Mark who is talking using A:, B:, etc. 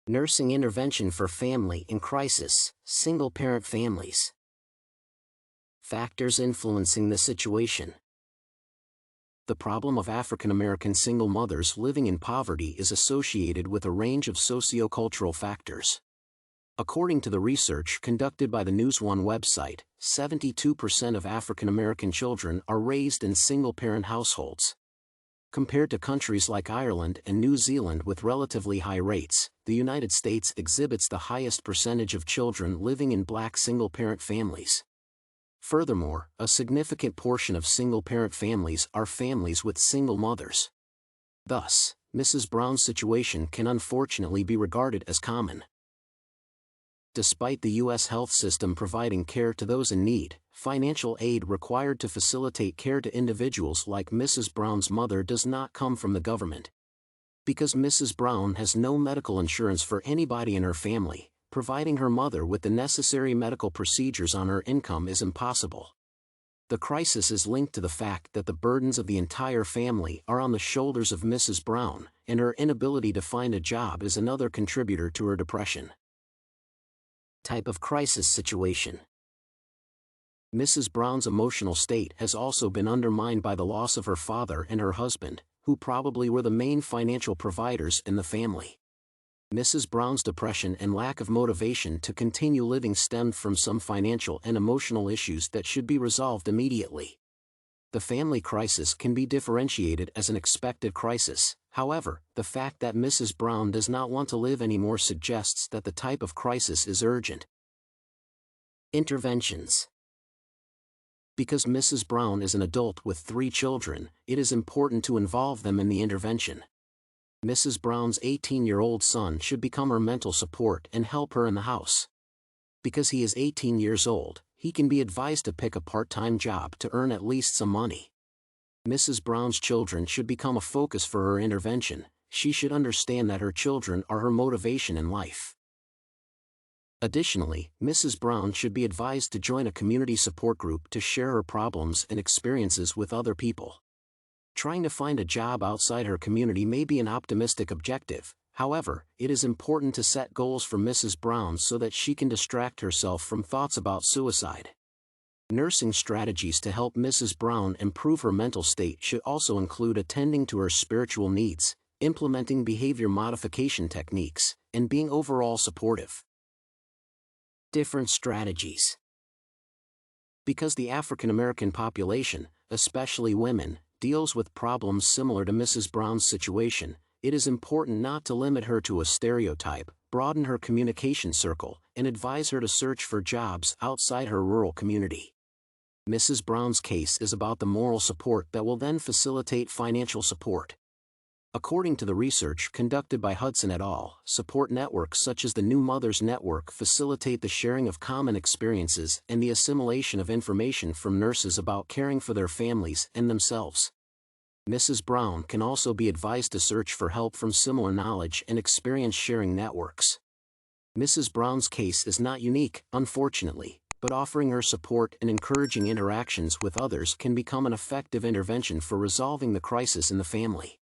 A: Nursing intervention for family in crisis, single-parent families. Factors influencing the situation. The problem of African American single mothers living in poverty is associated with a range of socio-cultural factors. According to the research conducted by the NewsOne website, 72% of African American children are raised in single-parent households. Compared to countries like Ireland and New Zealand with relatively high rates, the United States exhibits the highest percentage of children living in Black single-parent families. Furthermore, a significant portion of single-parent families are families with single mothers. Thus, Mrs. Brown's situation can unfortunately be regarded as common. Despite the U.S. health system providing care to those in need, financial aid required to facilitate care to individuals like Mrs. Brown's mother does not come from the government. Because Mrs. Brown has no medical insurance for anybody in her family, providing her mother with the necessary medical procedures on her income is impossible. The crisis is linked to the fact that the burdens of the entire family are on the shoulders of Mrs. Brown, and her inability to find a job is another contributor to her depression. Type of crisis situation. Mrs. Brown's emotional state has also been undermined by the loss of her father and her husband, who probably were the main financial providers in the family. Mrs. Brown's depression and lack of motivation to continue living stemmed from some financial and emotional issues that should be resolved immediately. The family crisis can be differentiated as an expected crisis. However, the fact that Mrs. Brown does not want to live anymore suggests that the type of crisis is urgent. Interventions. Because Mrs. Brown is an adult with 3 children, it is important to involve them in the intervention. Mrs. Brown's 18-year-old son should become her mental support and help her in the house. Because he is 18 years old, he can be advised to pick a part-time job to earn at least some money. Mrs. Brown's children should become a focus for her intervention. She should understand that her children are her motivation in life. Additionally, Mrs. Brown should be advised to join a community support group to share her problems and experiences with other people. Trying to find a job outside her community may be an optimistic objective. However, it is important to set goals for Mrs. Brown so that she can distract herself from thoughts about suicide. Nursing strategies to help Mrs. Brown improve her mental state should also include attending to her spiritual needs, implementing behavior modification techniques, and being overall supportive. Different strategies. Because the African American population, especially women, deals with problems similar to Mrs. Brown's situation, it is important not to limit her to a stereotype, broaden her communication circle, and advise her to search for jobs outside her rural community. Mrs. Brown's case is about the moral support that will then facilitate financial support. According to the research conducted by Hudson et al., support networks such as the New Mothers Network facilitate the sharing of common experiences and the assimilation of information from nurses about caring for their families and themselves. Mrs. Brown can also be advised to search for help from similar knowledge and experience sharing networks. Mrs. Brown's case is not unique, unfortunately, but offering her support and encouraging interactions with others can become an effective intervention for resolving the crisis in the family.